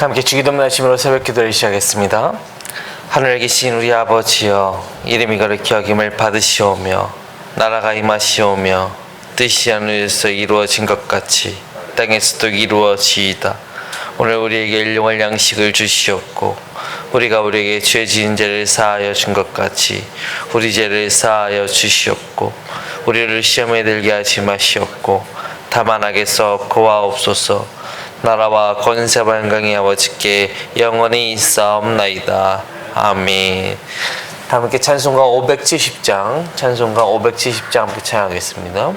함께 주기도문 하심으로 새벽 기도를 시작했습니다. 하늘에 계신 우리 아버지여, 이름이 거룩히 여김을 받으시오며 나라가 임하시오며 뜻이 하늘에서 이루어진 것 같이 땅에서도 이루어지이다. 오늘 우리에게 일용할 양식을 주시옵고 우리가 우리에게 죄 지은 죄를 사하여 준 것 같이 우리 죄를 사하여 주시옵고 우리를 시험에 들게 하지 마시옵고 다만 악에서 구하옵소서. 나라와 권세와 영광이 아버지께 영원히 있사옵나이다. 아멘. 함께 찬송가 570장 함께 찬양하겠습니다.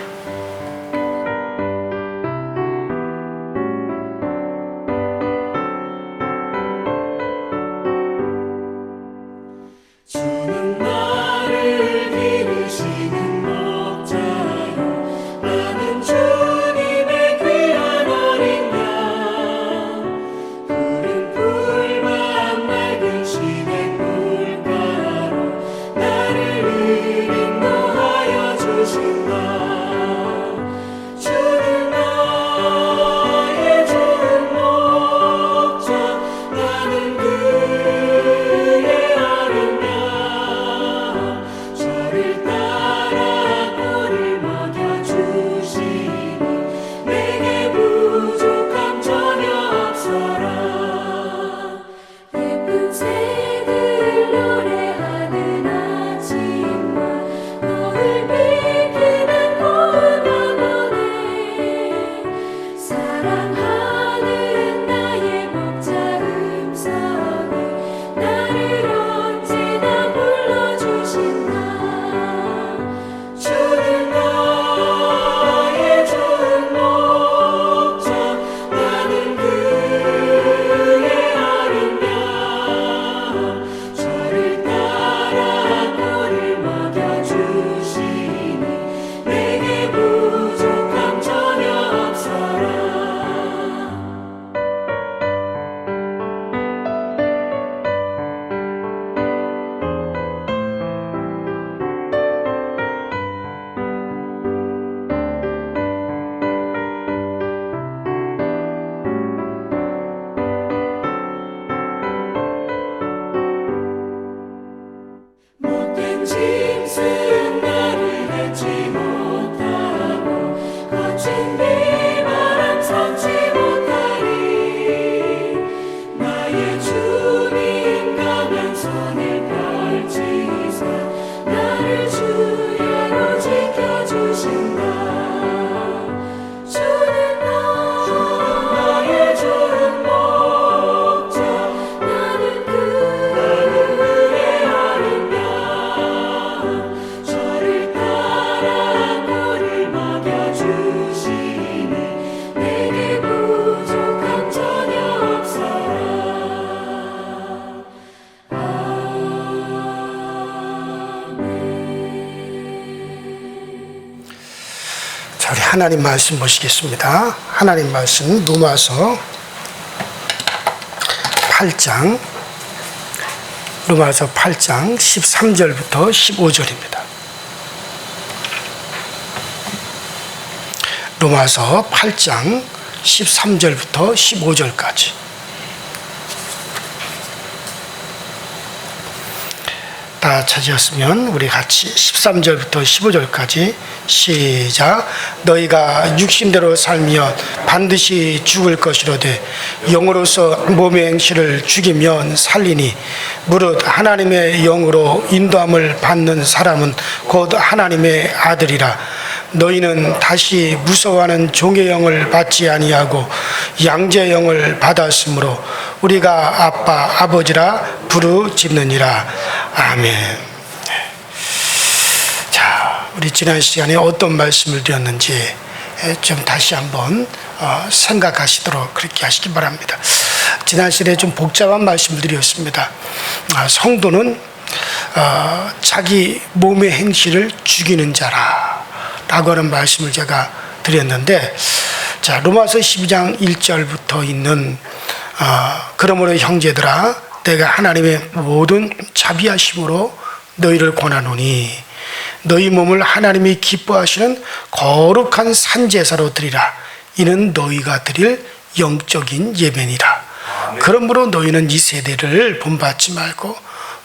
우리 하나님 말씀 보시겠습니다. 하나님 말씀 로마서 8장 13절부터 15절입니다. 로마서 8장 13절부터 15절까지. 다 찾으셨으면 우리 같이 13절부터 15절까지 시작. 너희가 육신대로 살면 반드시 죽을 것이로되 영으로서 몸의 행실을 죽이면 살리니 무릇 하나님의 영으로 인도함을 받는 사람은 곧 하나님의 아들이라. 너희는 다시 무서워하는 종의 영을 받지 아니하고 양자의 영을 받았으므로 우리가 아빠 아버지라 부르짖느니라. 아멘. 자, 우리 지난 시간에 어떤 말씀을 드렸는지 좀 다시 한번 생각하시도록 그렇게 하시기 바랍니다. 지난 시간에 좀 복잡한 말씀을 드렸습니다. 성도는 자기 몸의 행실을 죽이는 자라 라고 하는 말씀을 제가 드렸는데, 자, 로마서 12장 1절부터 있는 그러므로 형제들아 내가 하나님의 모든 자비하심으로 너희를 권하노니 너희 몸을 하나님이 기뻐하시는 거룩한 산제사로 드리라. 이는 너희가 드릴 영적인 예배니라. 그러므로 너희는 이 세대를 본받지 말고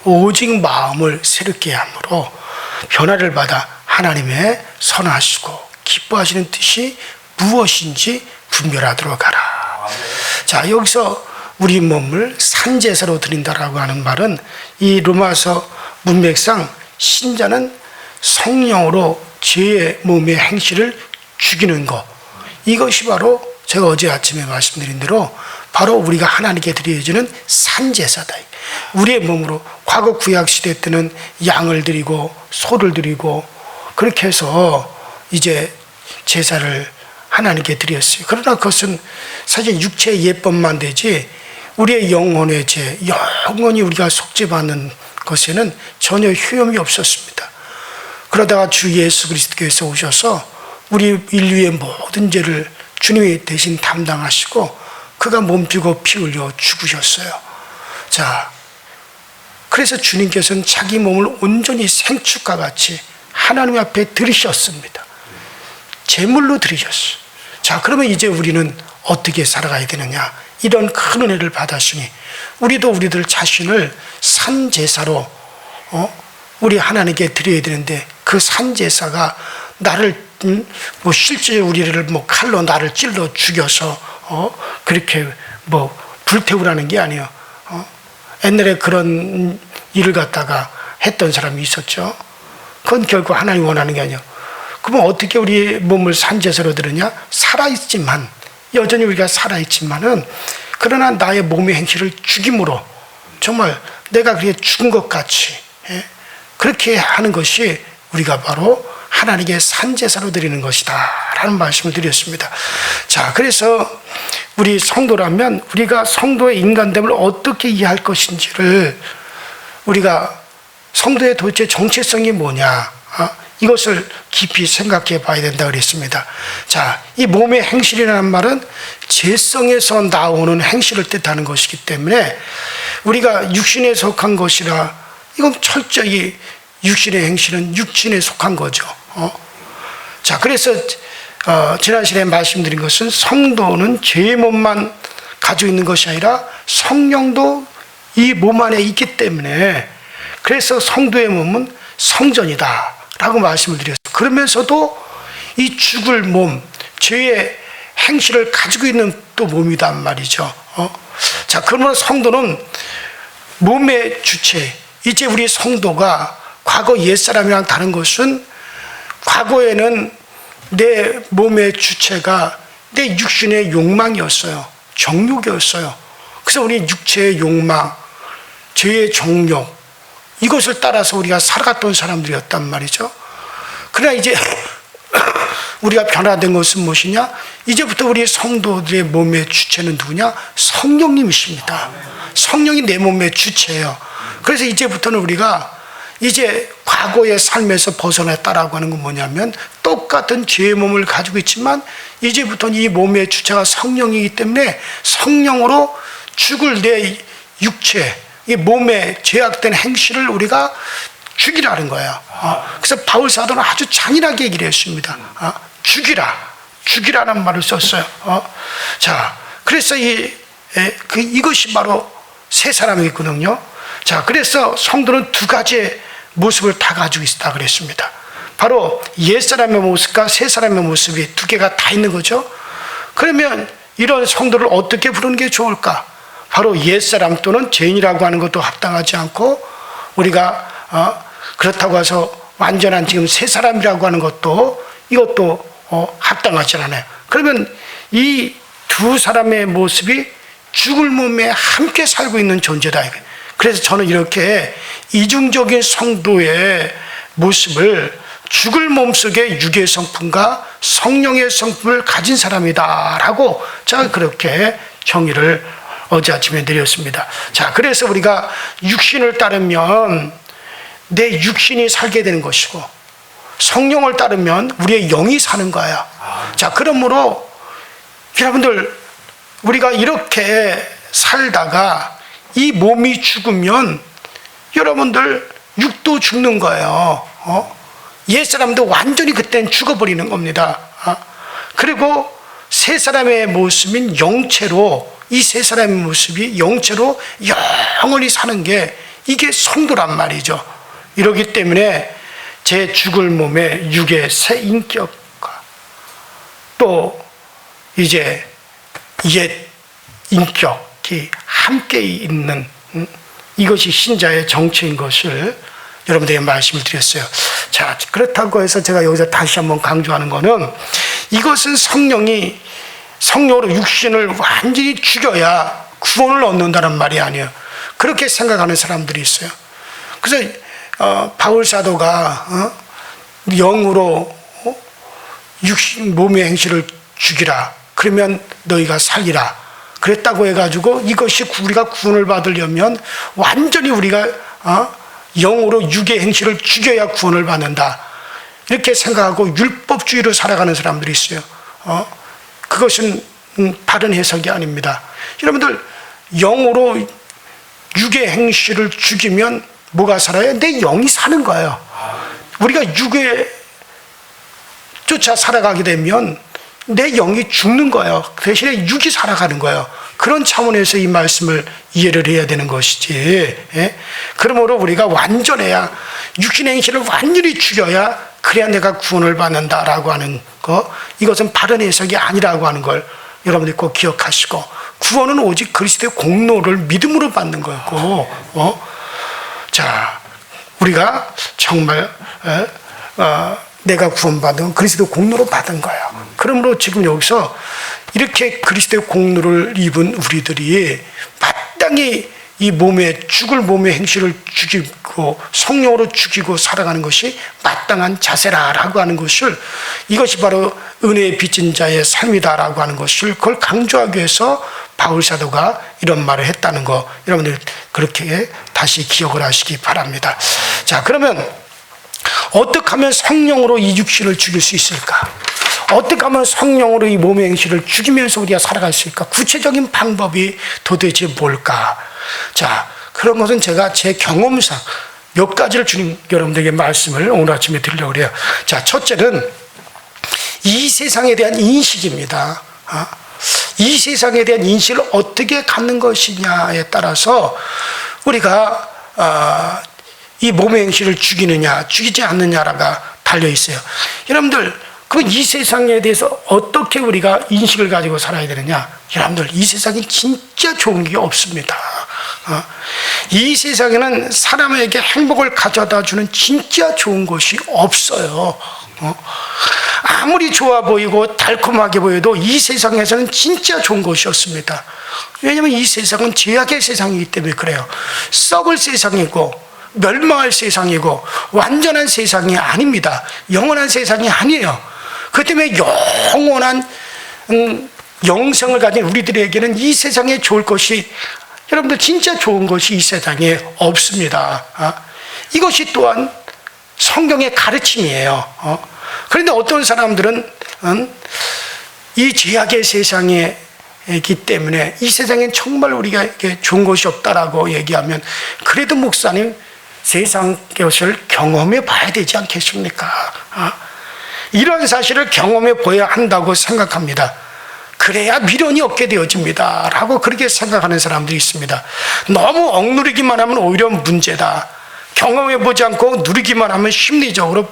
오직 마음을 새롭게 함으로 변화를 받아 하나님의 선하시고 기뻐하시는 뜻이 무엇인지 분별하도록 하라. 자, 여기서 우리 몸을 산제사로 드린다라고 하는 말은 이 로마서 문맥상 신자는 성령으로 제 몸의 행실을 죽이는 것, 이것이 바로 제가 어제 아침에 말씀드린 대로 바로 우리가 하나님께 드려지는 산제사다. 우리의 몸으로 과거 구약시대 때는 양을 드리고 소를 드리고 그렇게 해서 이제 제사를 하나님께 드렸어요. 그러나 그것은 사실 육체의 예법만 되지 우리의 영혼의 죄, 영원히 우리가 속죄받는 것에는 전혀 효용이 없었습니다. 그러다가 주 예수 그리스도께서 오셔서 우리 인류의 모든 죄를 주님이 대신 담당하시고 그가 몸피고 피 흘려 죽으셨어요. 자, 그래서 주님께서는 자기 몸을 온전히 생축과 같이 하나님 앞에 드리셨습니다. 제물로 드리셨어요. 자, 그러면 이제 우리는 어떻게 살아가야 되느냐? 이런 큰 은혜를 받았으니 우리도 우리들 자신을 산제사로 우리 하나님께 드려야 되는데 그 산제사가 나를 실제 우리를 칼로 나를 찔러 죽여서 그렇게 불태우라는 게 아니에요. 옛날에 그런 일을 갖다가 했던 사람이 있었죠. 그건 결국 하나님 원하는 게 아니에요. 그러면 어떻게 우리 몸을 산제사로 드느냐? 살아있지만 여전히 우리가 살아있지만은 그러나 나의 몸의 행실을 죽임으로 정말 내가 그렇게 죽은 것 같이 그렇게 하는 것이 우리가 바로 하나님께 산제사로 드리는 것이다 라는 말씀을 드렸습니다. 자, 그래서 우리 성도라면 우리가 성도의 인간됨을 어떻게 이해할 것인지를 우리가 성도의 도대체 정체성이 뭐냐 이것을 깊이 생각해 봐야 된다 그랬습니다. 자, 이 몸의 행실이라는 말은 죄성에서 나오는 행실을 뜻하는 것이기 때문에 우리가 육신에 속한 것이라 이건 철저히 육신의 행실은 육신에 속한 거죠. 자, 그래서 지난 시간에 말씀드린 것은 성도는 죄의 몸만 가지고 있는 것이 아니라 성령도 이 몸 안에 있기 때문에 그래서 성도의 몸은 성전이다 라고 말씀을 드렸어요. 그러면서도 이 죽을 몸, 죄의 행실을 가지고 있는 또 몸이단 말이죠. 자, 그러면 성도는 몸의 주체, 이제 우리 성도가 과거 옛사람이랑 다른 것은 과거에는 내 몸의 주체가 내 육신의 욕망이었어요. 정욕이었어요. 그래서 우리 육체의 욕망, 죄의 정욕, 이것을 따라서 우리가 살아갔던 사람들이었단 말이죠. 그러나 이제 우리가 변화된 것은 무엇이냐? 이제부터 우리 성도들의 몸의 주체는 누구냐? 성령님이십니다. 성령이 내 몸의 주체예요. 그래서 이제부터는 우리가 이제 과거의 삶에서 벗어났다라고 하는 건 뭐냐면 똑같은 죄의 몸을 가지고 있지만 이제부터는 이 몸의 주체가 성령이기 때문에 성령으로 죽을 내 육체, 이 몸의 죄악된 행실을 우리가 죽이라는 거예요. 그래서 바울 사도는 아주 잔인하게 얘기를 했습니다. 죽이라는 말을 썼어요. 자, 그래서 이것이 바로 새 사람이거든요. 자, 그래서 성도는 두 가지의 모습을 다 가지고 있다 그랬습니다. 바로 옛사람의 모습과 새사람의 모습이 두 개가 다 있는 거죠. 그러면 이런 성도를 어떻게 부르는 게 좋을까? 바로 옛사람 또는 죄인이라고 하는 것도 합당하지 않고 우리가 그렇다고 해서 완전한 지금 새사람이라고 하는 것도 이것도 합당하지 않아요. 그러면 이 두 사람의 모습이 죽을 몸에 함께 살고 있는 존재다. 그래서 저는 이렇게 이중적인 성도의 모습을 죽을 몸 속에 육의 성품과 성령의 성품을 가진 사람이다라고 제가 그렇게 정의를 어제 아침에 드렸습니다. 자, 그래서 우리가 육신을 따르면 내 육신이 살게 되는 것이고 성령을 따르면 우리의 영이 사는 거야. 자, 그러므로 여러분들 우리가 이렇게 살다가 이 몸이 죽으면 여러분들 육도 죽는 거예요. 옛사람도 완전히 그때는 죽어버리는 겁니다. 그리고 새 사람의 모습인 영체로 이 세 사람의 모습이 영체로 영원히 사는 게 이게 성도란 말이죠. 이러기 때문에 제 죽을 몸에 육의 새 인격과 또 이제 옛 인격이 함께 있는 이것이 신자의 정체인 것을 여러분들에게 말씀을 드렸어요. 자, 그렇다고 해서 제가 여기서 다시 한번 강조하는 것은 이것은 성령으로 육신을 완전히 죽여야 구원을 얻는다는 말이 아니에요. 그렇게 생각하는 사람들이 있어요. 그래서 바울 사도가 영으로 육신 몸의 행실을 죽이라. 그러면 너희가 살리라. 그랬다고 해가지고 이것이 우리가 구원을 받으려면 완전히 우리가 영으로 육의 행실을 죽여야 구원을 받는다. 이렇게 생각하고 율법주의로 살아가는 사람들이 있어요. 그것은 바른 해석이 아닙니다. 여러분들 영으로 육의 행실을 죽이면 뭐가 살아요? 내 영이 사는 거예요. 우리가 육에 쫓아 살아가게 되면 내 영이 죽는 거예요. 그 대신에 육이 살아가는 거예요. 그런 차원에서 이 말씀을 이해를 해야 되는 것이지. 그러므로 우리가 완전해야 육신의 행실을 완전히 죽여야 그래야 내가 구원을 받는다라고 하는 거, 이것은 바른 해석이 아니라고 하는 걸 여러분들이 꼭 기억하시고, 구원은 오직 그리스도의 공로를 믿음으로 받는 거고, 자, 우리가 정말 내가 구원받은 그리스도 공로로 받은 거예요. 그러므로 지금 여기서 이렇게 그리스도의 공로를 입은 우리들이 마땅히 이 죽을 몸의 행실을 죽이고 성령으로 죽이고 살아가는 것이 마땅한 자세라라고 하는 것을, 이것이 바로 은혜에 빚진 자의 삶이다라고 하는 것을 그걸 강조하기 위해서 바울 사도가 이런 말을 했다는 거, 여러분들 그렇게 다시 기억을 하시기 바랍니다. 자, 그러면 어떻게 하면 성령으로 이 육신을 죽일 수 있을까? 어떻게 하면 성령으로 이 몸의 행실을 죽이면서 우리가 살아갈 수 있을까? 구체적인 방법이 도대체 뭘까? 자, 그런 것은 제가 제 경험상 몇 가지를 주님 여러분들에게 말씀을 오늘 아침에 드리려고 그래요. 자, 첫째는 이 세상에 대한 인식입니다. 이 세상에 대한 인식을 어떻게 갖는 것이냐에 따라서 우리가 이 몸의 행실을 죽이느냐 죽이지 않느냐가 달려 있어요. 여러분들, 그럼 이 세상에 대해서 어떻게 우리가 인식을 가지고 살아야 되느냐? 여러분들, 이 세상에 진짜 좋은 게 없습니다. 이 세상에는 사람에게 행복을 가져다 주는 진짜 좋은 것이 없어요. 아무리 좋아 보이고 달콤하게 보여도 이 세상에서는 진짜 좋은 것이 없습니다. 왜냐하면 이 세상은 죄악의 세상이기 때문에 그래요. 썩을 세상이고 멸망할 세상이고 완전한 세상이 아닙니다. 영원한 세상이 아니에요. 그 때문에 영원한 영생을 가진 우리들에게는 이 세상에 좋을 것이, 여러분들 진짜 좋은 것이 이 세상에 없습니다. 이것이 또한 성경의 가르침이에요. 그런데 어떤 사람들은 이 죄악의 세상에 있기 때문에 이 세상엔 정말 우리가 좋은 것이 없다라고 얘기하면, 그래도 목사님 세상 것을 경험해 봐야 되지 않겠습니까? 이런 사실을 경험해 보아야 한다고 생각합니다. 그래야 미련이 없게 되어집니다 라고 그렇게 생각하는 사람들이 있습니다. 너무 억누르기만 하면 오히려 문제다. 경험해 보지 않고 누리기만 하면 심리적으로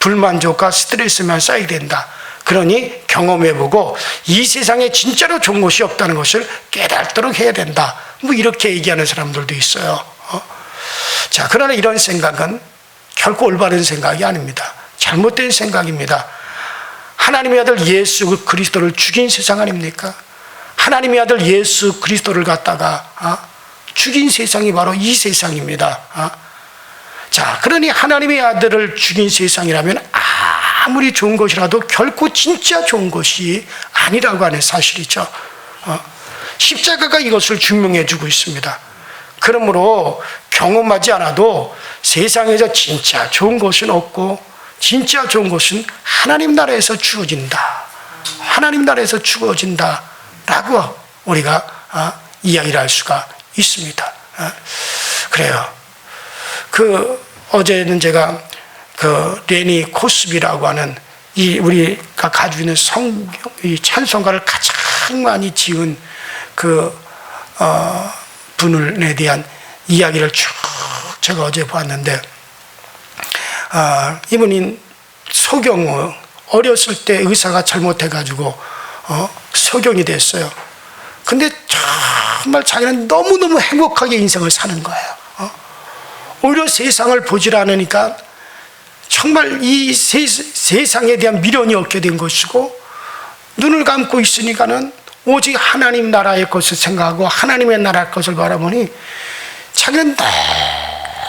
불만족과 스트레스만 쌓이게 된다. 그러니 경험해보고 이 세상에 진짜로 좋은 것이 없다는 것을 깨닫도록 해야 된다. 뭐 이렇게 얘기하는 사람들도 있어요. 자, 그러나 이런 생각은 결코 올바른 생각이 아닙니다. 잘못된 생각입니다. 하나님의 아들 예수 그리스도를 죽인 세상 아닙니까? 하나님의 아들 예수 그리스도를 갖다가 죽인 세상이 바로 이 세상입니다. 자, 그러니 하나님의 아들을 죽인 세상이라면 아무리 좋은 것이라도 결코 진짜 좋은 것이 아니라고 하는 사실이죠. 십자가가 이것을 증명해 주고 있습니다. 그러므로 경험하지 않아도 세상에서 진짜 좋은 것은 없고 진짜 좋은 것은 하나님 나라에서 주어진다. 하나님 나라에서 주어진다 라고 우리가 이야기를 할 수가 있습니다. 그래요. 어제는 제가 레니 코스비라고 하는 우리가 가지고 있는 이 찬송가를 가장 많이 지은 그 분에 대한 이야기를 쭉 제가 어제 봤는데, 이분이 소경, 어렸을 때 의사가 잘못해가지고 소경이 됐어요. 근데 정말 자기는 너무너무 행복하게 인생을 사는 거예요. 오히려 세상을 보질 않으니까 정말 이 세상에 대한 미련이 없게 된 것이고, 눈을 감고 있으니까는 오직 하나님 나라의 것을 생각하고 하나님의 나라의 것을 바라보니 자기는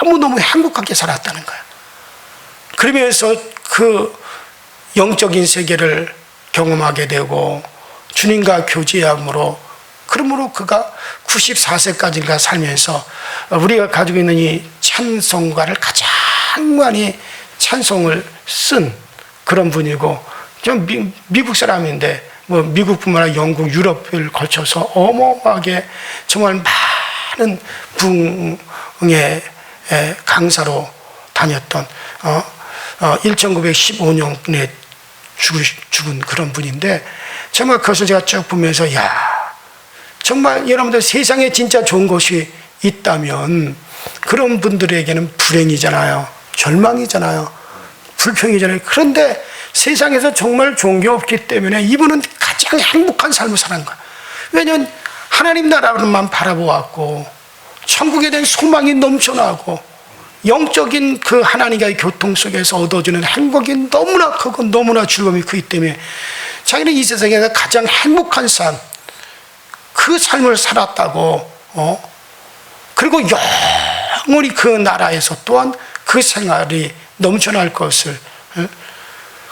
너무너무 행복하게 살았다는 거예요. 그러면서 그 영적인 세계를 경험하게 되고 주님과 교제함으로, 그러므로 그가 94세까지가 살면서 우리가 가지고 있는 이 찬송가를 가장 많이 찬송을 쓴 그런 분이고, 좀 미국 사람인데 뭐 미국뿐만 아니라 영국, 유럽을 거쳐서 어마어마하게 정말 많은 붕의 강사로 다녔던 1915년에 죽은 그런 분인데, 정말 그것을 제가 쭉 보면서 정말 여러분들 세상에 진짜 좋은 것이 있다면 그런 분들에게는 불행이잖아요. 절망이잖아요. 불평이잖아요. 그런데 세상에서 정말 좋은 게 없기 때문에 이분은 가장 행복한 삶을 사는 거예요. 왜냐하면 하나님 나라로만 바라보았고 천국에 대한 소망이 넘쳐나고 영적인 그 하나님과의 교통 속에서 얻어주는 행복이 너무나 크고 너무나 즐거움이 크기 때문에 자기는 이 세상에서 가장 행복한 삶, 그 삶을 살았다고. 그리고 영원히 그 나라에서 또한 그 생활이 넘쳐날 것을.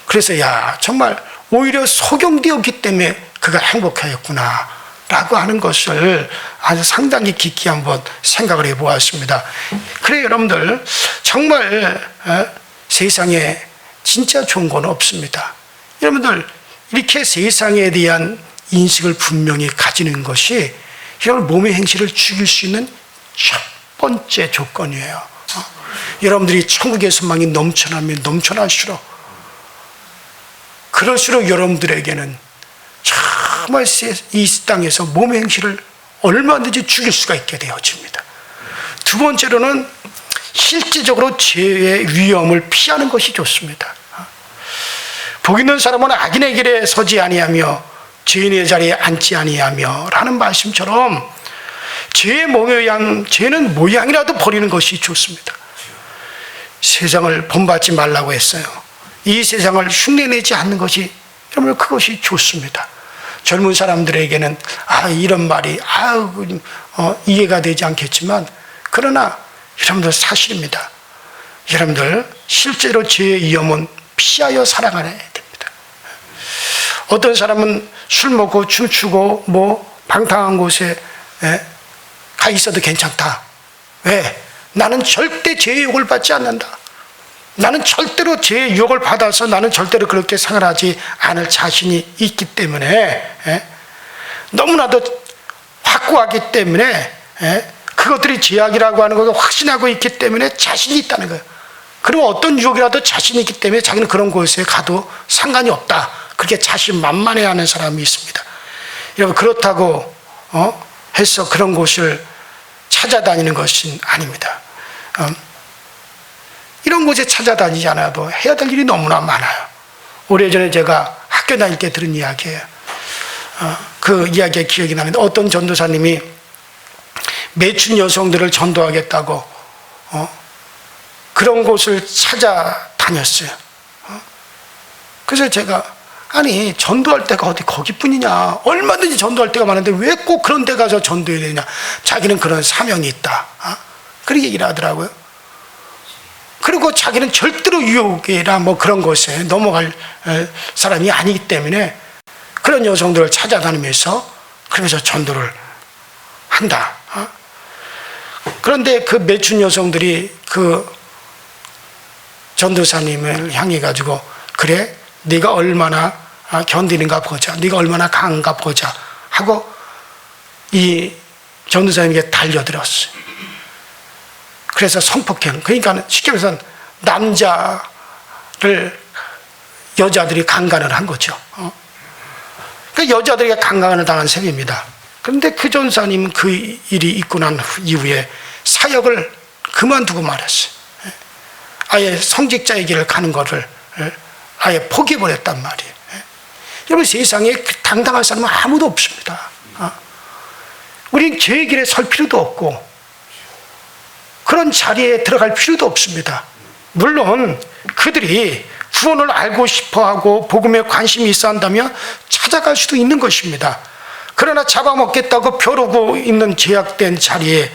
그래서 정말 오히려 소경되었기 때문에 그가 행복하였구나 라고 하는 것을 아주 상당히 깊이 한번 생각을 해보았습니다. 그래 여러분들, 정말 세상에 진짜 좋은 건 없습니다. 여러분들 이렇게 세상에 대한 인식을 분명히 가지는 것이 여러분 몸의 행실을 죽일 수 있는 첫 번째 조건이에요. 여러분들이 천국의 소망이 넘쳐나면 넘쳐날수록, 그럴수록 여러분들에게는 정말 이 땅에서 몸의 행실을 얼마든지 죽일 수가 있게 되어집니다. 두 번째로는 실제적으로 죄의 위험을 피하는 것이 좋습니다. 복 있는 사람은 악인의 길에 서지 아니하며 죄인의 자리에 앉지 아니하며 라는 말씀처럼 죄의 모양, 죄는 모양이라도 버리는 것이 좋습니다. 세상을 본받지 말라고 했어요. 이 세상을 흉내내지 않는 것이, 여러분, 그것이 좋습니다. 젊은 사람들에게는 이런 말이 이해가 되지 않겠지만, 그러나 여러분들 사실입니다. 여러분들 실제로 죄의 위험은 피하여 살아가야 됩니다. 어떤 사람은 술 먹고 춤추고 방탕한 곳에 가 있어도 괜찮다. 왜? 나는 절대 죄의 유혹을 받지 않는다. 나는 절대로 죄의 유혹을 받아서 나는 절대로 그렇게 생활하지 않을 자신이 있기 때문에, 너무나도 확고하기 때문에, 그것들이 죄악이라고 하는 것을 확신하고 있기 때문에 자신이 있다는 거예요. 그리고 어떤 유혹이라도 자신이 있기 때문에 자기는 그런 곳에 가도 상관이 없다. 그렇게 자신만만해하는 사람이 있습니다. 여러분, 그렇다고 해서 그런 곳을 찾아다니는 것은 아닙니다. 이런 곳에 찾아다니지 않아도 해야 될 일이 너무나 많아요. 오래전에 제가 학교 다닐 때 들은 이야기예요. 그 이야기가 기억이 나는데, 어떤 전도사님이 매춘 여성들을 전도하겠다고 그런 곳을 찾아다녔어요. 그래서 제가, 전도할 때가 어디 거기뿐이냐. 얼마든지 전도할 때가 많은데 왜 꼭 그런 데 가서 전도해야 되냐. 자기는 그런 사명이 있다. 그렇게 얘기를 하더라고요. 그리고 자기는 절대로 유혹이나 그런 것에 넘어갈 사람이 아니기 때문에 그런 여성들을 찾아다니면서 그러면서 전도를 한다. 그런데 그 매춘 여성들이 그 전도사님을 향해 가지고, 그래, 네가 얼마나 견디는가 보자, 네가 얼마나 강한가 보자 하고 이 전도사님에게 달려들었어요. 그래서 성폭행, 그러니까 쉽게 말해서 여자들이 강간을 한 거죠. 그 여자들에게 강간을 당한 셈입니다. 그런데 그 전사님은 그 일이 있고 난 이후에 사역을 그만두고 말았어요. 아예 성직자의 길을 가는 것을 아예 포기해버렸단 말이에요. 여러분, 세상에 그 당당한 사람은 아무도 없습니다. 우린 죄의 길에 설 필요도 없고 그런 자리에 들어갈 필요도 없습니다. 물론 그들이 구원을 알고 싶어하고 복음에 관심이 있어 한다면 찾아갈 수도 있는 것입니다. 그러나 잡아먹겠다고 벼르고 있는 제약된 자리에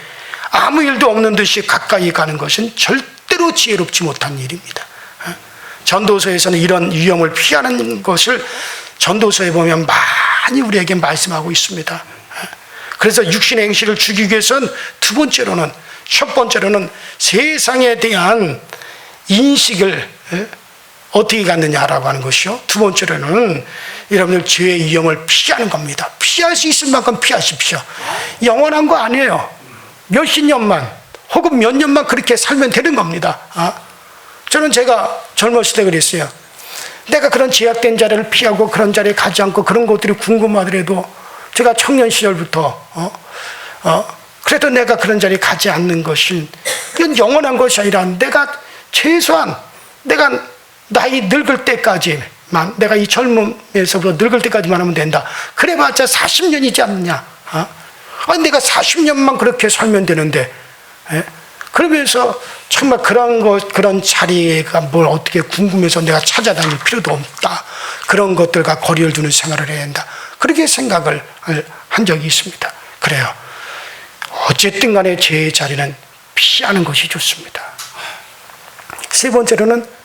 아무 일도 없는 듯이 가까이 가는 것은 절대로 지혜롭지 못한 일입니다. 전도서에서는 이런 위험을 피하는 것을 전도서에 보면 많이 우리에게 말씀하고 있습니다. 그래서 육신의 행실을 죽이기 위해서는 첫 번째로는 세상에 대한 인식을 어떻게 갖느냐라고 하는 것이요. 두 번째로는 여러분들 죄의 위험을 피하는 겁니다. 피할 수 있을 만큼 피하십시오. 영원한 거 아니에요. 몇십 년만 혹은 몇 년만 그렇게 살면 되는 겁니다. 저는 제가 젊었을 때 그랬어요. 내가 그런 제약된 자리를 피하고 그런 자리에 가지 않고 그런 것들이 궁금하더라도 제가 청년 시절부터 그래도 내가 그런 자리에 가지 않는 것은 이건 영원한 것이 아니라 내가 최소한 내가 나이 늙을 때까지만 내가 이 젊음에서부터 늙을 때까지만 하면 된다. 그래봤자 40년이지 않느냐. 아니 내가 40년만 그렇게 살면 되는데 그러면서 정말 그런 자리가 뭘 어떻게 궁금해서 내가 찾아다닐 필요도 없다. 그런 것들과 거리를 두는 생활을 해야 한다. 그렇게 생각을 한 적이 있습니다. 그래요. 어쨌든 간에 죄의 자리는 피하는 것이 좋습니다. 세 번째로는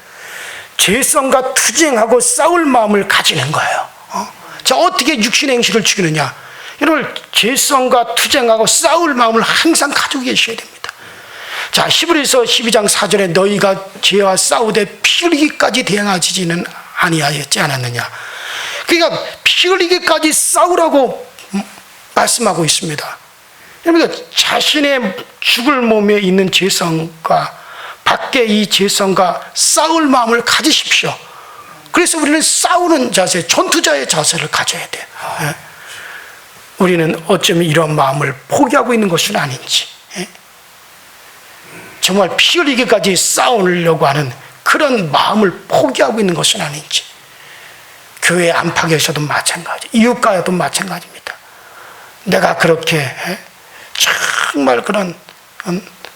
죄성과 투쟁하고 싸울 마음을 가지는 거예요. 자, 어떻게 육신의 행실을 죽이느냐? 여러분, 죄성과 투쟁하고 싸울 마음을 항상 가지고 계셔야 됩니다. 자, 히브리서 12장 4절에 너희가 죄와 싸우되 피 흘리기까지 대항하지는 아니하였지 않았느냐. 그러니까 피 흘리기까지 싸우라고 말씀하고 있습니다. 여러분들, 자신의 죽을 몸에 있는 죄성과 밖에 이 죄성과 싸울 마음을 가지십시오. 그래서 우리는 싸우는 자세, 전투자의 자세를 가져야 돼요. 우리는 어쩌면 이런 마음을 포기하고 있는 것은 아닌지, 정말 피 흘리기까지 싸우려고 하는 그런 마음을 포기하고 있는 것은 아닌지, 교회 안팎에서도 마찬가지, 이웃과도 마찬가지입니다. 내가 그렇게 정말 그런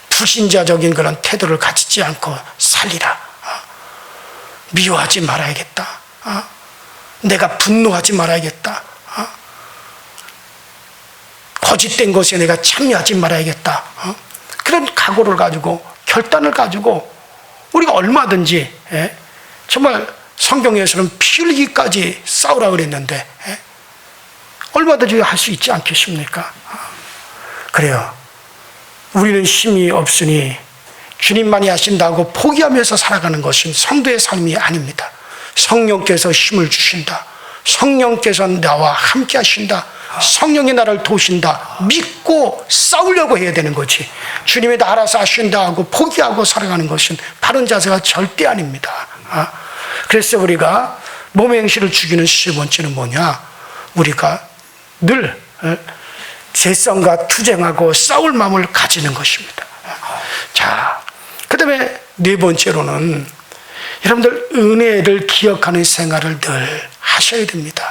불신자적인 그런 태도를 가지지 않고 살리라. 미워하지 말아야겠다. 내가 분노하지 말아야겠다. 거짓된 것에 내가 참여하지 말아야겠다. 그런 각오를 가지고 결단을 가지고 우리가 얼마든지 정말 성경에서는 피 흘리기까지 싸우라 그랬는데 얼마든지 할 수 있지 않겠습니까? 그래요. 우리는 힘이 없으니 주님만이 하신다고 포기하면서 살아가는 것은 성도의 삶이 아닙니다. 성령께서 힘을 주신다. 성령께서 나와 함께 하신다. 성령이 나를 도우신다. 믿고 싸우려고 해야 되는 거지. 주님이 다 알아서 하신다 하고 포기하고 살아가는 것은 바른 자세가 절대 아닙니다. 그래서 우리가 몸의 행실을 죽이는 세 번째는 뭐냐? 우리가 늘 죄성과 투쟁하고 싸울 마음을 가지는 것입니다. 자, 그 다음에 네 번째로는 여러분들 은혜를 기억하는 생활을 늘 하셔야 됩니다.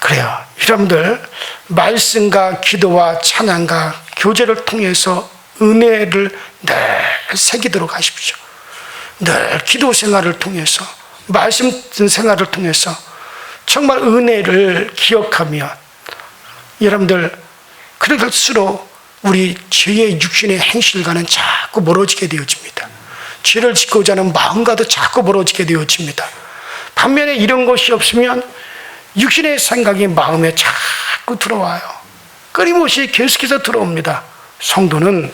그래요. 여러분들 말씀과 기도와 찬양과 교제를 통해서 은혜를 늘 새기도록 하십시오. 늘 기도 생활을 통해서 말씀 생활을 통해서 정말 은혜를 기억하며 여러분들 그럴수록 우리 죄의 육신의 행실과는 자꾸 멀어지게 되어집니다. 죄를 짓고자 하는 마음과도 자꾸 멀어지게 되어집니다. 반면에 이런 것이 없으면 육신의 생각이 마음에 자꾸 들어와요. 끊임없이 계속해서 들어옵니다. 성도는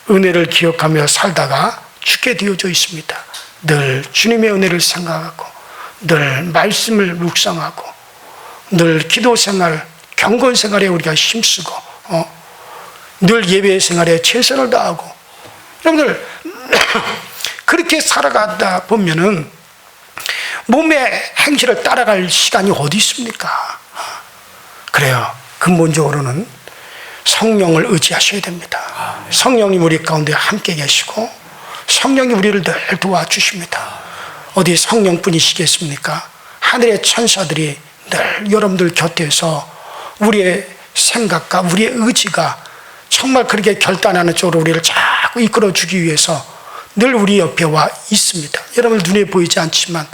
은혜를 기억하며 살다가 죽게 되어져 있습니다. 늘 주님의 은혜를 생각하고 늘 말씀을 묵상하고 늘 기도 생활, 경건 생활에 우리가 힘쓰고 늘 예배 생활에 최선을 다하고 여러분들 그렇게 살아가다 보면은 몸의 행실을 따라갈 시간이 어디 있습니까? 그래요. 근본적으로는 성령을 의지하셔야 됩니다. 성령님 우리 가운데 함께 계시고 성령이 우리를 늘 도와주십니다. 어디 성령뿐이시겠습니까? 하늘의 천사들이 늘 여러분들 곁에서 우리의 생각과 우리의 의지가 정말 그렇게 결단하는 쪽으로 우리를 자꾸 이끌어주기 위해서 늘 우리 옆에 와 있습니다. 여러분 눈에 보이지 않지만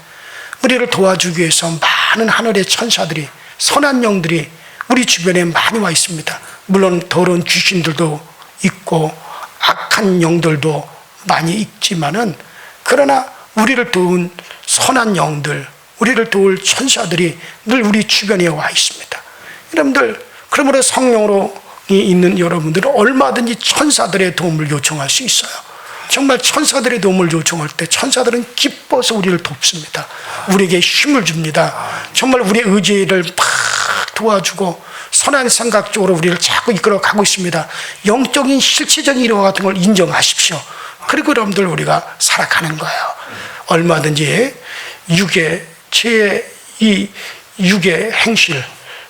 우리를 도와주기 위해서 많은 하늘의 천사들이, 선한 영들이 우리 주변에 많이 와 있습니다. 물론 더러운 귀신들도 있고 악한 영들도 많이 있지만은, 그러나 우리를 도운 선한 영들, 우리를 도울 천사들이 늘 우리 주변에 와 있습니다. 여러분들, 그러므로 성령으로 있는 여러분들은 얼마든지 천사들의 도움을 요청할 수 있어요. 정말 천사들의 도움을 요청할 때 천사들은 기뻐서 우리를 돕습니다. 우리에게 힘을 줍니다. 정말 우리의 의지를 막 도와주고 선한 생각 쪽으로 우리를 자꾸 이끌어 가고 있습니다. 영적인 실체적인 이런 같은 걸 인정하십시오. 그리고 여러분들 우리가 살아가는 거예요. 얼마든지 이 육의 행실,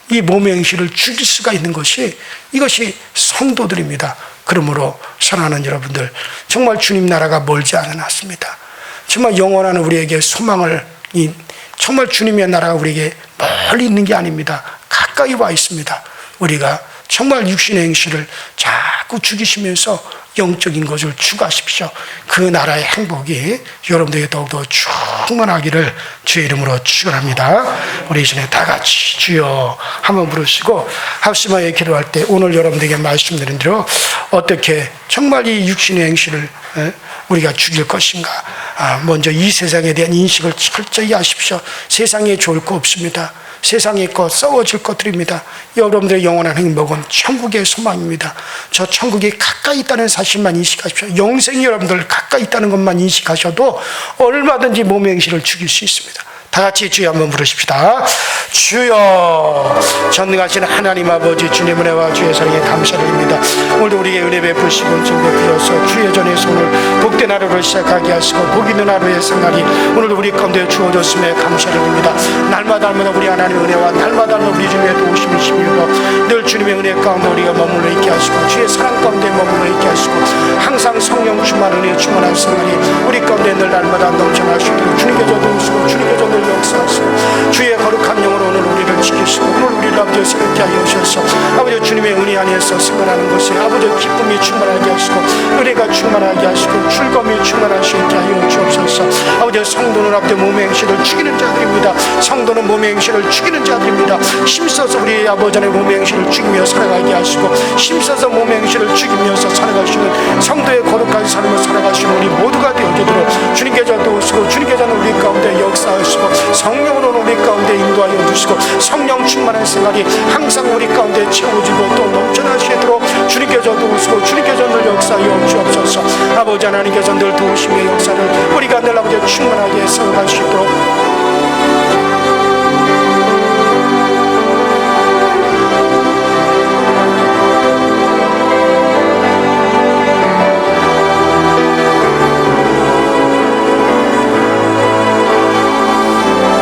이 몸의 행실을 죽일 수가 있는 것이, 이것이 성도들입니다. 그러므로 사랑하는 여러분들, 정말 주님 나라가 멀지 않았습니다. 정말 영원한 우리에게 소망을, 정말 주님의 나라가 우리에게 멀리 있는 게 아닙니다. 가까이 와 있습니다. 우리가 정말 육신의 행실을 자꾸 죽이시면서 영적인 것을 추구하십시오. 그 나라의 행복이 여러분들에게 더욱더 충만하기를 주의 이름으로 축원합니다. 우리 이 시간에 다 같이 주여 한번 부르시고 합심하여 기도할 때 오늘 여러분들에게 말씀드린 대로 어떻게 정말 이 육신의 행실을 우리가 죽일 것인가. 먼저 이 세상에 대한 인식을 철저히 하십시오. 세상에 좋을 거 없습니다. 세상에 거 썩어질 것들입니다. 여러분들의 영원한 행복은 천국의 소망입니다. 저 천국이 가까이 있다는 사실만 인식하십시오. 영생이 여러분들 가까이 있다는 것만 인식하셔도 얼마든지 몸의 행실을 죽일 수 있습니다. 다 같이 주여 한번 부르십시다. 주여, 전능하신 하나님 아버지, 주님 은혜와 주의 사랑에 감사드립니다. 오늘도 우리에게 은혜 베푸시고 지금 베푸셔서 주의 전에 오늘 복된 하루를 시작하게 하시고 복 있는 하루의 생활이 오늘도 우리 가운데 주어졌음에 감사드립니다. 날마다 우리 하나님의 은혜와 날마다 우리 주님의 도우심을 힘입어 늘 주님의 은혜 가운데 우리가 머물러 있게 하시고 주의 사랑 가운데 머물러 있게 하시고 항상 성령 충만 은혜 충만한 생활이 우리 가운데 늘 날마다 넘쳐나시도록 주님께서 도우시고 주님께서 늘 역사하시고 주의 거룩한 영으로 오늘 우리를 지키시고 오늘 우리를 아버지 새롭게 하여 주셔서 아버지 주님의 은혜 안에서 생활하는 것에 아버지 기쁨이 충만하게 하시고 은혜가 충만하게 하시고 즐거움이 충만하시게 하여 주옵소서. 아버지 성도는 아버지 몸의 행실을 죽이는 자들입니다. 성도는 몸의 행실을 죽이는 자들입니다. 힘써서 우리 아버지의 몸의 행실을 죽이며 살아가게 하시고 힘써서 몸의 행실을 죽이면서 살아가시는 성도의 거룩한 삶을 살아가시는 우리 모두가 되어지도록 주님께서 도우시고 주님께서는 우리 가운데 역사하시고 성령으로 우리 가운데 인도하여 주시고 성령 충만한 생활이 항상 우리 가운데 채워지고 또 넘쳐나시도록 주님께서 도우시고 주님께서 늘 역사하여 주옵소서. 아버지 하나님께서 늘 도우심의 역사를 우리가 늘 아버지 충만하게 살아갈 수 있도록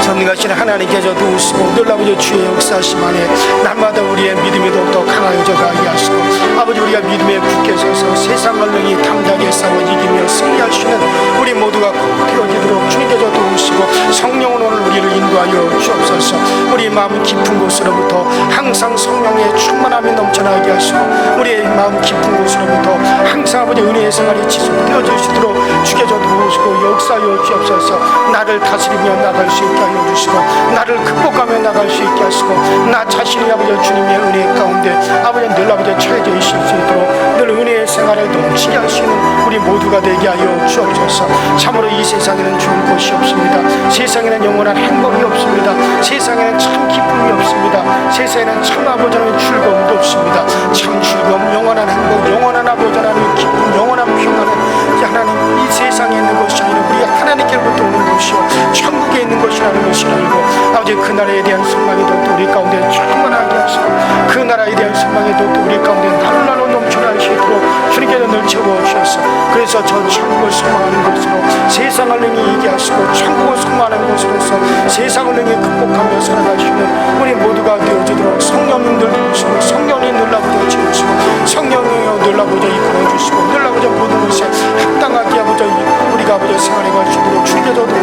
전능하신 하나님께서 도우시고 늘 아버지 주의 역사하심 안에 날마다 우리의 믿음이 더욱더 강하여져 가게 하시고 아버지 우리가 믿음에 굳게 서서 세상 얼렁이 당당하게 싸워 이기며 승리하시는 우리 모두가 꼭 되어지도록 주님께서 도우시고 성령으로 오늘 우리를 인도하여 주옵소서. 우리 마음 깊은 곳으로부터 항상 성령의 충만함이 넘쳐나게 하시고 우리의 마음 깊은 곳으로부터 항상 아버지 은혜의 생활이 지속되어 주시도록 주께서 도우시고 역사하여 주옵소서. 나를 다스리며 나갈 수 있게 하여 주시고 나를 극복하며 나갈 수 있게 하시고 나 자신이 아버지 주님의 은혜 가운데 아버지 늘 아버지 처해져 있을 수 있도록 늘 은혜의 생활을 넘치게 하시는 우리 모두가 되게 하여 주옵소서. 참으로 이 세상에는 좋은 곳이 없습니다. 세상에는 영원한 행복이 없습니다. 세상에는 참 기쁨이 없습니다. 세상에는 참 아버지 하나님의 즐거움도 없습니다. 참 즐거움, 영원한 행복, 영원한 아버지 하나님의 기쁨, 영원한 평안은 하나님 이 세상에 있는 것이 아니라 우리 하나님께로부터 오는 것이요 천국에 있는 것이라는 것을 알고 아버지 그 나라에 대한 소망이 또 우리 가운데 충만하게 하시고 그 나라에 대한 소망이 또 우리 가운데 나로 넘쳐날 수 있도록 주님께서 늘 채워주셔서 그래서 저 천국을 소망하는 것으로 세상을 능히 이기게 하시고 천국을 소망하는 것으로서 세상을 능히 극복하며 살아가시는 우리 모두가 되어지도록 성령님들 도우시고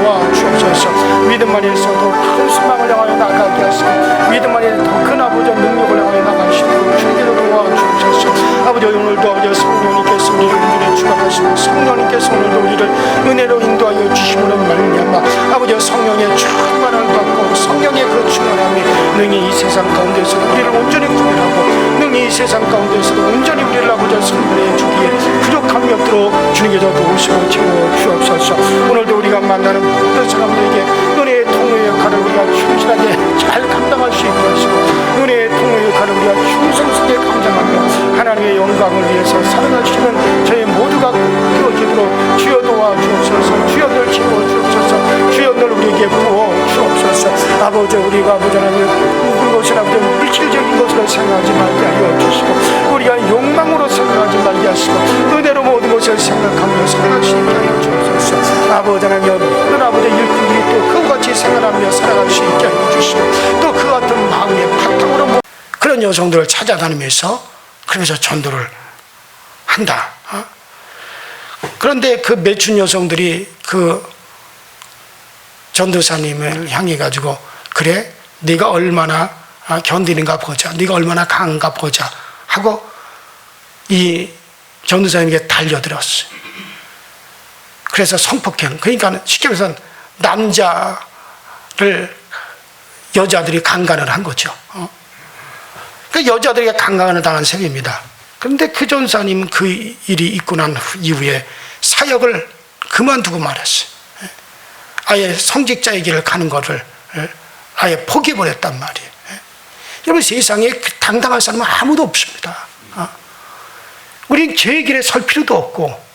도와주옵소서. 믿음 안에서도 큰 소망을 향하여 나가게 하시고 믿음 안에 더 큰 아버지 능력을 향하여 나가시고 주님께서 도와주옵소서. 아버지 오늘도 아버지 성령님께서 우리를 은혜로 주관하시고 성령님께서 오늘도 우리를 은혜로 인도하여 주심으로 말미암아 아버지 성령의 충만을 받고 성령의 그 충만함이 능히 이 세상 가운데서 우리를 온전히 구별하고 능히 이 세상 가운데서도 온전히 우리를 아버지 선물해 주기에 부족함이 없도록 주님께서 도우시고 채워 주옵소서. 오늘도 우리가 만나는 모든 사람들에게 은혜의 통로의 역할을 우리가 충실하게 잘 감당할 수 있게 하시고 은혜의 통로의 역할을 우리가 충성스럽게 감당하며 하나님의 영광을 위해서 살아가시는 저희 모두가 되어지도록 주여 도와주옵소서. 주여 늘 채워 주옵소서. 주여 늘 우리에게 부어 주옵소서. 아버지 우리가 아버지 하나님 그것을 아버지 물질적인 것으로 생각하지 말게 하여 주시고 우리가 욕망으로 생각하지 말게 하시고 은혜로 모든 것을 생각하며 살아갈 수 있게 하여 주옵소서. 아버지 하나님 모든 아버지 일꾼들이 또 그와 같이 생활하며 살아갈 수 있게 하여 주시고 또 그 같은 마음의 바탕으로 그런 여성들을 찾아다니면서 그러면서 전도를 한다. 그런데 그 매춘 여성들이 그 전도사님을 향해 가지고 그래 네가 얼마나 견디는가 보자, 네가 얼마나 강한가 보자 하고 이 전도사님에게 달려들었어요. 그래서 성폭행, 그러니까 쉽게 말해서 남자를 여자들이 강간을 한 거죠. 그 여자들에게 강간을 당한 셈입니다. 그런데 그 전사님은 그 일이 있고 난 이후에 사역을 그만두고 말았어요. 아예 성직자의 길을 가는 것을 아예 포기해버렸단 말이에요. 여러분 세상에 당당한 사람은 아무도 없습니다. 우리는 죄의 길에 설 필요도 없고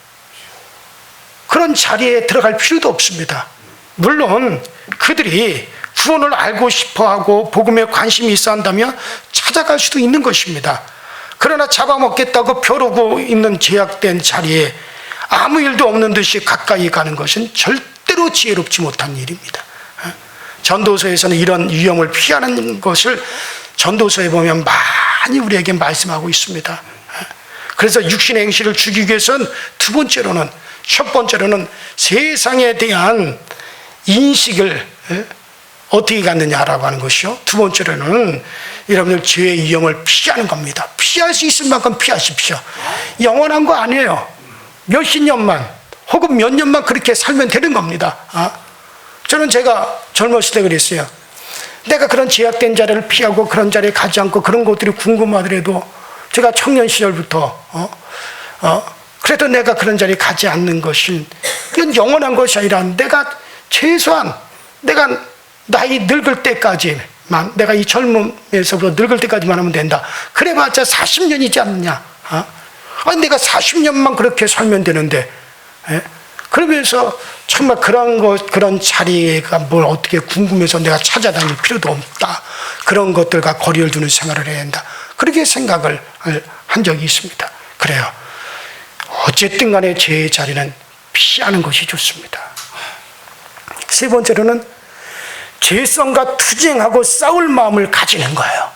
그런 자리에 들어갈 필요도 없습니다. 물론 그들이 구원을 알고 싶어하고 복음에 관심이 있어 한다면 찾아갈 수도 있는 것입니다. 그러나 잡아먹겠다고 벼르고 있는 제약된 자리에 아무 일도 없는 듯이 가까이 가는 것은 절대로 지혜롭지 못한 일입니다. 전도서에서는 이런 위험을 피하는 것을 전도서에 보면 많이 우리에게 말씀하고 있습니다. 그래서 육신의 행실을 죽이기 위해서는 첫 번째로는 세상에 대한 인식을 어떻게 갖느냐라고 하는 것이요. 두 번째로는 여러분들 죄의 위험을 피하는 겁니다. 피할 수 있을 만큼 피하십시오. 영원한 거 아니에요. 몇십 년만 혹은 몇 년만 그렇게 살면 되는 겁니다. 저는 제가 젊었을 때 그랬어요. 내가 그런 제약된 자리를 피하고 그런 자리에 가지 않고 그런 것들이 궁금하더라도 제가 청년 시절부터 그래도 내가 그런 자리에 가지 않는 것은 이건 영원한 것이 아니라 내가 최소한 내가 나이 늙을 때까지만 내가 이 젊음에서부터 늙을 때까지만 하면 된다. 그래봤자 40년이지 않느냐. 아니 내가 40년만 그렇게 살면 되는데 그러면서 정말 그런 자리가 뭘 어떻게 궁금해서 내가 찾아다닐 필요도 없다. 그런 것들과 거리를 두는 생활을 해야 한다. 그렇게 생각을 한 적이 있습니다. 그래요. 어쨌든 간에 죄의 자리는 피하는 것이 좋습니다. 세 번째로는 죄성과 투쟁하고 싸울 마음을 가지는 거예요.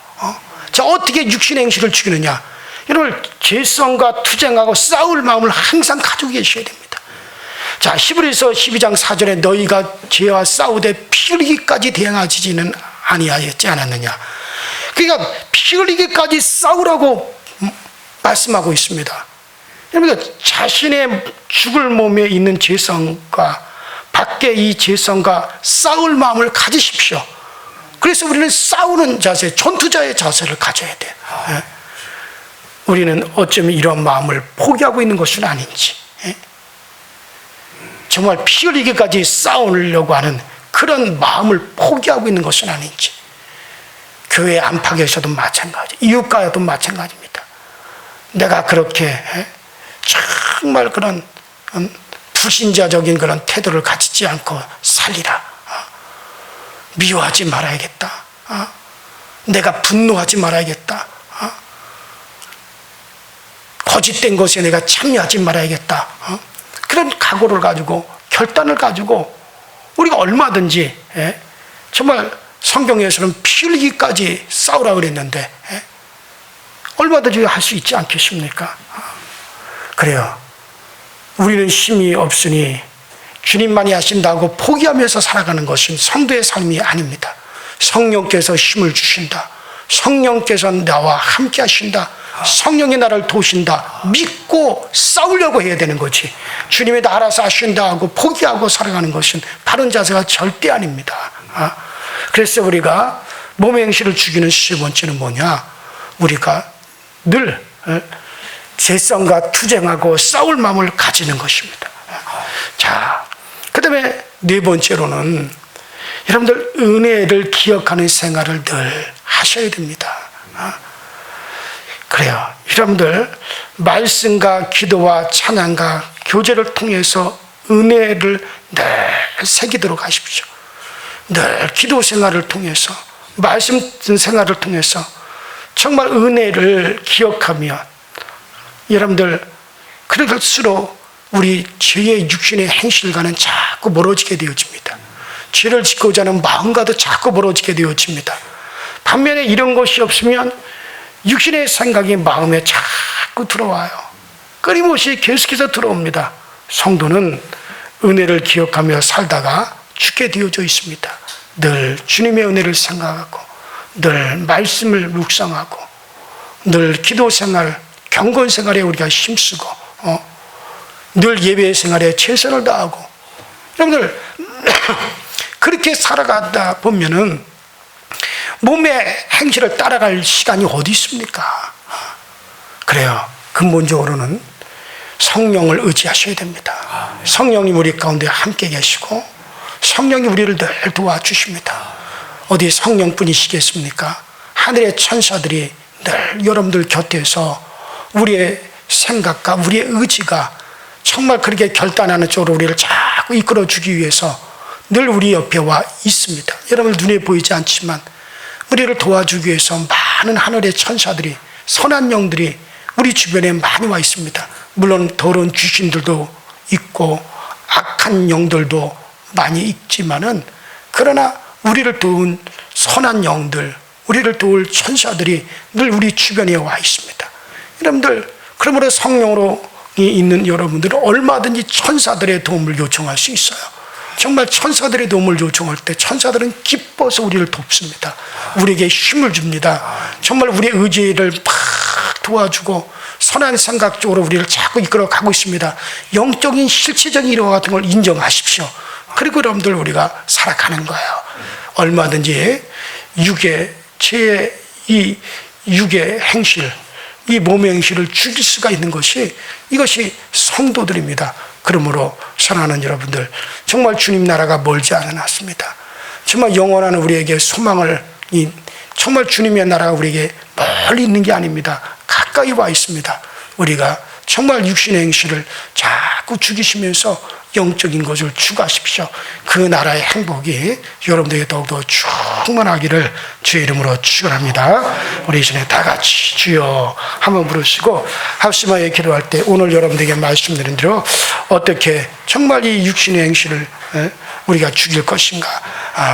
자, 어떻게 육신의 행실을 죽이느냐? 여러분, 죄성과 투쟁하고 싸울 마음을 항상 가지고 계셔야 됩니다. 자, 히브리서 12장 4절에 너희가 죄와 싸우되 피 흘리기까지 대항하지는 아니하였지 않았느냐. 그러니까 피 흘리기까지 싸우라고 말씀하고 있습니다. 여러분, 자신의 죽을 몸에 있는 죄성과 밖에 이 죄성과 싸울 마음을 가지십시오. 그래서 우리는 싸우는 자세, 전투자의 자세를 가져야 돼요. 우리는 어쩌면 이런 마음을 포기하고 있는 것은 아닌지, 정말 피 흘리기까지 싸우려고 하는 그런 마음을 포기하고 있는 것은 아닌지, 교회 안팎에서도 마찬가지, 이웃과도 마찬가지입니다. 내가 그렇게 정말 그런 불신자적인 그런 태도를 가지지 않고 살리라. 미워하지 말아야겠다. 내가 분노하지 말아야겠다. 거짓된 것에 내가 참여하지 말아야겠다. 그런 각오를 가지고 결단을 가지고 우리가 얼마든지 정말 성경에서는 피 흘리기까지 싸우라 그랬는데 얼마든지 할 수 있지 않겠습니까? 그래요. 우리는 힘이 없으니 주님만이 하신다고 포기하면서 살아가는 것은 성도의 삶이 아닙니다. 성령께서 힘을 주신다. 성령께서 나와 함께 하신다. 성령이 나를 도우신다. 믿고 싸우려고 해야 되는 거지. 주님이 다 알아서 하신다 하고 포기하고 살아가는 것은 바른 자세가 절대 아닙니다. 그래서 우리가 몸의 행실을 죽이는 세 번째는 뭐냐? 우리가 늘 죄성과 투쟁하고 싸울 마음을 가지는 것입니다. 자, 그 다음에 네 번째로는 여러분들 은혜를 기억하는 생활을 늘 하셔야 됩니다. 그래요. 여러분들 말씀과 기도와 찬양과 교제를 통해서 은혜를 늘 새기도록 하십시오. 늘 기도 생활을 통해서 말씀 생활을 통해서 정말 은혜를 기억하며 여러분들 그럴수록 우리 죄의 육신의 행실과는 자꾸 멀어지게 되어집니다. 죄를 짓고자 하는 마음과도 자꾸 멀어지게 되어집니다. 반면에 이런 것이 없으면 육신의 생각이 마음에 자꾸 들어와요. 끊임없이 계속해서 들어옵니다. 성도는 은혜를 기억하며 살다가 죽게 되어져 있습니다. 늘 주님의 은혜를 생각하고 늘 말씀을 묵상하고 늘 기도 생활, 경건 생활에 우리가 힘쓰고 늘 예배 생활에 최선을 다하고 여러분들 그렇게 살아가다 보면은 몸의 행실을 따라갈 시간이 어디 있습니까? 그래요. 근본적으로는 성령을 의지하셔야 됩니다. 성령이 우리 가운데 함께 계시고 성령이 우리를 늘 도와주십니다. 어디 성령뿐이시겠습니까? 하늘의 천사들이 늘 여러분들 곁에서 우리의 생각과 우리의 의지가 정말 그렇게 결단하는 쪽으로 우리를 자꾸 이끌어주기 위해서 늘 우리 옆에 와 있습니다. 여러분 눈에 보이지 않지만 우리를 도와주기 위해서 많은 하늘의 천사들이 선한 영들이 우리 주변에 많이 와 있습니다. 물론 더러운 귀신들도 있고 악한 영들도 많이 있지만은 그러나 우리를 도운 선한 영들, 우리를 도울 천사들이 늘 우리 주변에 와 있습니다. 여러분들 그러므로 성령으로 있는 여러분들은 얼마든지 천사들의 도움을 요청할 수 있어요. 정말 천사들의 도움을 요청할 때 천사들은 기뻐서 우리를 돕습니다. 우리에게 힘을 줍니다. 정말 우리의 의지를 막 도와주고 선한 생각 쪽으로 우리를 자꾸 이끌어 가고 있습니다. 영적인 실체적인 이런 같은 걸 인정하십시오. 그리고 여러분들 우리가 살아가는 거예요. 얼마든지 이 육의 행실, 이 몸의 행실을 죽일 수가 있는 것이 이것이 성도들입니다. 그러므로 사랑하는 여러분들 정말 주님 나라가 멀지 않았습니다. 정말 영원한 우리에게 소망을 정말 주님의 나라가 우리에게 멀리 있는 게 아닙니다. 가까이 와 있습니다. 우리가 정말 육신의 행실을 자꾸 죽이시면서 영적인 것을 추구하십시오. 그 나라의 행복이 여러분들에게 더욱더 충만하기를 주의 이름으로 축원합니다. 우리 이전에 다 같이 주여 한번 부르시고 합심하여 기도할 때 오늘 여러분들에게 말씀드린 대로 어떻게 정말 이 육신의 행실을 우리가 죽일 것인가.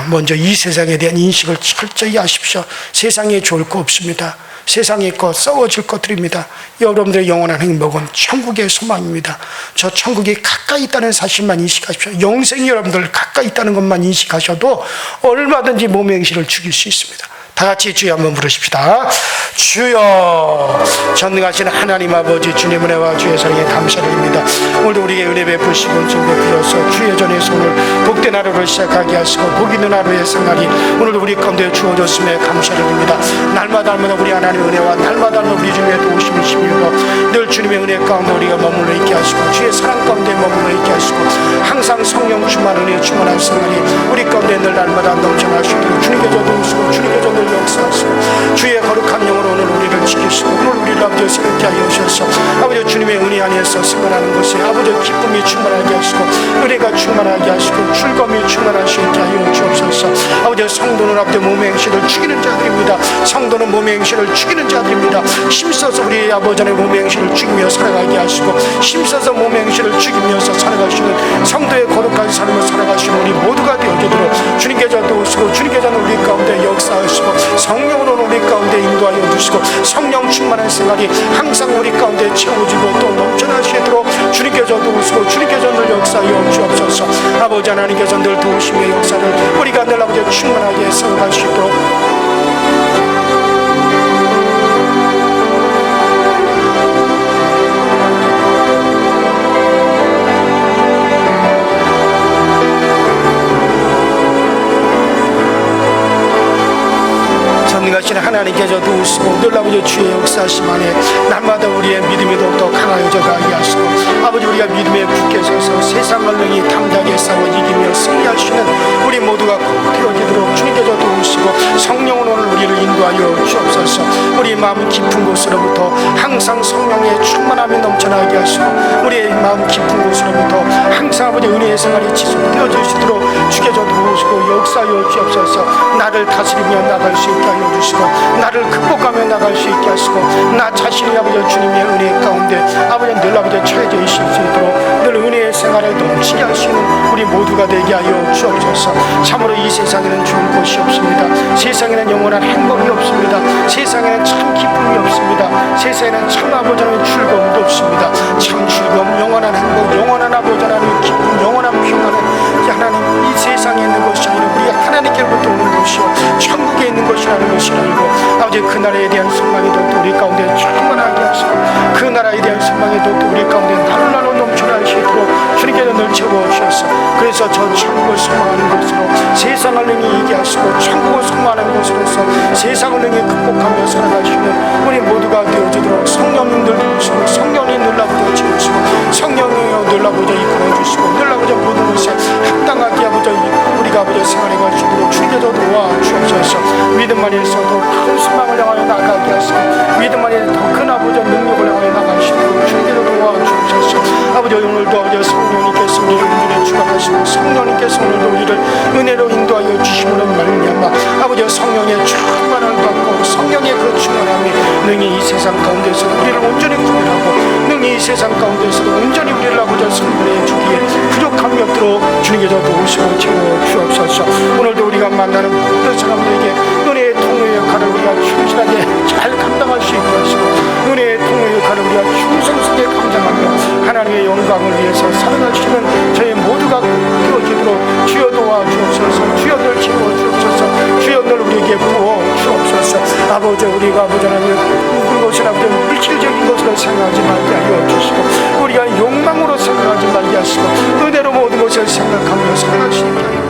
먼저 이 세상에 대한 인식을 철저히 하십시오. 세상에 좋을 거 없습니다. 세상에 거 썩어질 것들입니다. 여러분들의 영원한 행복은 천국의 소망입니다. 저 천국이 가까이 있다는 사실만 인식하십시오. 영생이 여러분들 가까이 있다는 것만 인식하셔도 얼마든지 몸의 행실을 죽일 수 있습니다. 다 같이 주여 한번 부르십시다. 주여 전능하신 하나님 아버지 주님 은혜와 주의 사랑에 감사드립니다. 오늘도 우리에게 은혜 베푸시고 좀 베풀어서 주의 전에 손을 복된 하루를 시작하게 하시고 복 있는 하루의 생활이 오늘도 우리 가운데 주어졌음에 감사드립니다. 날마다 우리 하나님의 은혜와 날마다 우리 주님의 도우심을 힘입어 늘 주님의 은혜 가운데 우리가 머물러 있게 하시고 주의 사랑 가운데 머물러 있게 하시고 항상 성령 충만 은혜 충만한 생활이 우리 가운데 늘 날마다 넘쳐나시도록 주님께서 도우시고 주님께서 늘 역사하시고 주의 거룩한 영으로 오늘 우리를 지키시고 오늘 우리를 아버지 새롭게 하여 주셔서 아버지 주님의 은혜 안에서 생활하는 것에 아버지 기쁨이 충만하게 하시고 은혜가 충만하게 하시고 즐거움이 충만하시게 하여 주옵소서. 아버지 성도는 아버지 몸의 행실을 죽이는 자들입니다. 성도는 몸의 행실을 죽이는 자들입니다. 힘써서 우리 아버지의 몸의 행실을 죽이며 살아가게 하시고 힘써서 몸의 행실을 죽이면서 살아가시는 성도의 거룩한 삶을 살아가시는 우리 모두가 되어주도록 주님께서 도우시고 주님께서는 우리 가운데 역사하시고 성령으로 우리 가운데 인도하여 주시고 성령 충만한 생활 생활이 항상 우리 가운데 채워지고 또 넘쳐나시도록 주님께서 도우시고 주님께서 늘 역사하여 주옵소서. 아버지 하나님께서 늘 도우시며 역사를 우리가 늘 아버지 충만하게 생각할 수 있도록 전능하신 하나님께서 도우시고 늘 아버지 주의 역사하심 안에 날마다 우리의 믿음이 더욱더 강하여져 가게 하시고 아버지 우리가 믿음에 굳게 서서 세상을 능히 담대하게 싸워 이기며 승리할 수 있는 우리 모두가 꼭 되어지도록 주님께서 도우시고 성령은 오늘 우리를 인도하여 주옵소서. 우리 마음 깊은 곳으로부터 항상 성령의 충만함이 넘쳐나게 하시고 우리의 마음 깊은 곳으로부터 항상 아버지 은혜의 생활이 지속되어지도록 주께서 도우시고 역사하여 주옵소서. 나를 다스리며 나갈 수 있게 하여 주시고 나를 극복하며 나갈 수 있게 하시고 나 자신이 아버지 주님의 은혜 가운데 아버지 늘 아버지 처해져 있을 수 있도록 늘 은혜의 생활을 넘치게 하시는 우리 모두가 되게 하여 주옵소서. 참으로 이 세상에는 좋은 곳이 없습니다. 세상에는 영원한 행복이 없습니다. 세상에는 참 기쁨이 없습니다. 세상에는 참 아버지 하나님의 즐거움도 없습니다. 참 즐거움, 영원한 행복, 영원한 아버지 하나님의 기쁨, 영원한 평안은 하나님 이 세상에 있는 것이 아니라 우리 하나님께로부터 오는 것이요 천국에 있는 것이라는 것을 알고 아버지 그 나라에 대한 소망이 더 우리 가운데 충만하게 하시고 그 나라에 대한 소망이 더 우리 가운데 나로 넘쳐날 수 있도록 주님께서 늘 채워주셔서 그래서 저 천국을 소망하는 것으로 세상을 능히 이기게 하시고 천국을 소망하는 것으로서 세상을 능히 극복하며 살아갈 수 있는 우리 모두가 되어지도록 성령님들 도우시고 성령이 늘라보자 채우시고 성령이여 늘라보자 이끌어주시고 늘라보자 모든 것에 합당하게 아버지 우리가 아버지 생활해 갈 수 있도록 주님께서 도와 주옵소서. 믿음 안에서도 큰 소망을 향하여 나가게 하시고 믿음 안에서 더 큰 아버지 능력을 향하여 나갈 수 있도록 주님께서 도와 주옵소서. 아버지 오늘도 아버지 성령님께서 우리를 은혜로 주관하시고 성령님께서 오늘도 우리를 은혜로 인도하여 주심으로 말미암아 아버지 성령의 충만을 받고 성령의 그 충만함이 능히 이 세상 가운데서 우리를 온전히 구별하고 능히 이 세상 가운데서도 온전히 우리를 아버지 선물해 주기에 부족함이 없도록 주님께서 도우시고 채워 주옵소서. 오늘도 우리가 만나는 모든 사람들에게 은혜의 통로의 역할을 우리가 충실하게 잘 감당할 수 있게 하시고 은혜의 통로의 역할을 우리가 충성스럽게 감당하며 하나님의 영광을 위해서 살아갈 수 있는 저희 모두가 되어지도록 주여 도와 주옵소서. 주여 늘 채워 주옵소서. 주여 늘 우리에게 부어 주옵소서. 아버지 우리가 아버지 하나님 그것을 아버지 물질적인 것으로 생각하지 말게 하여 주시고 우리가 욕망으로 생각하지 말게 하시고 은혜로 모든 것을 생각하며 살아갈 수 있게 하여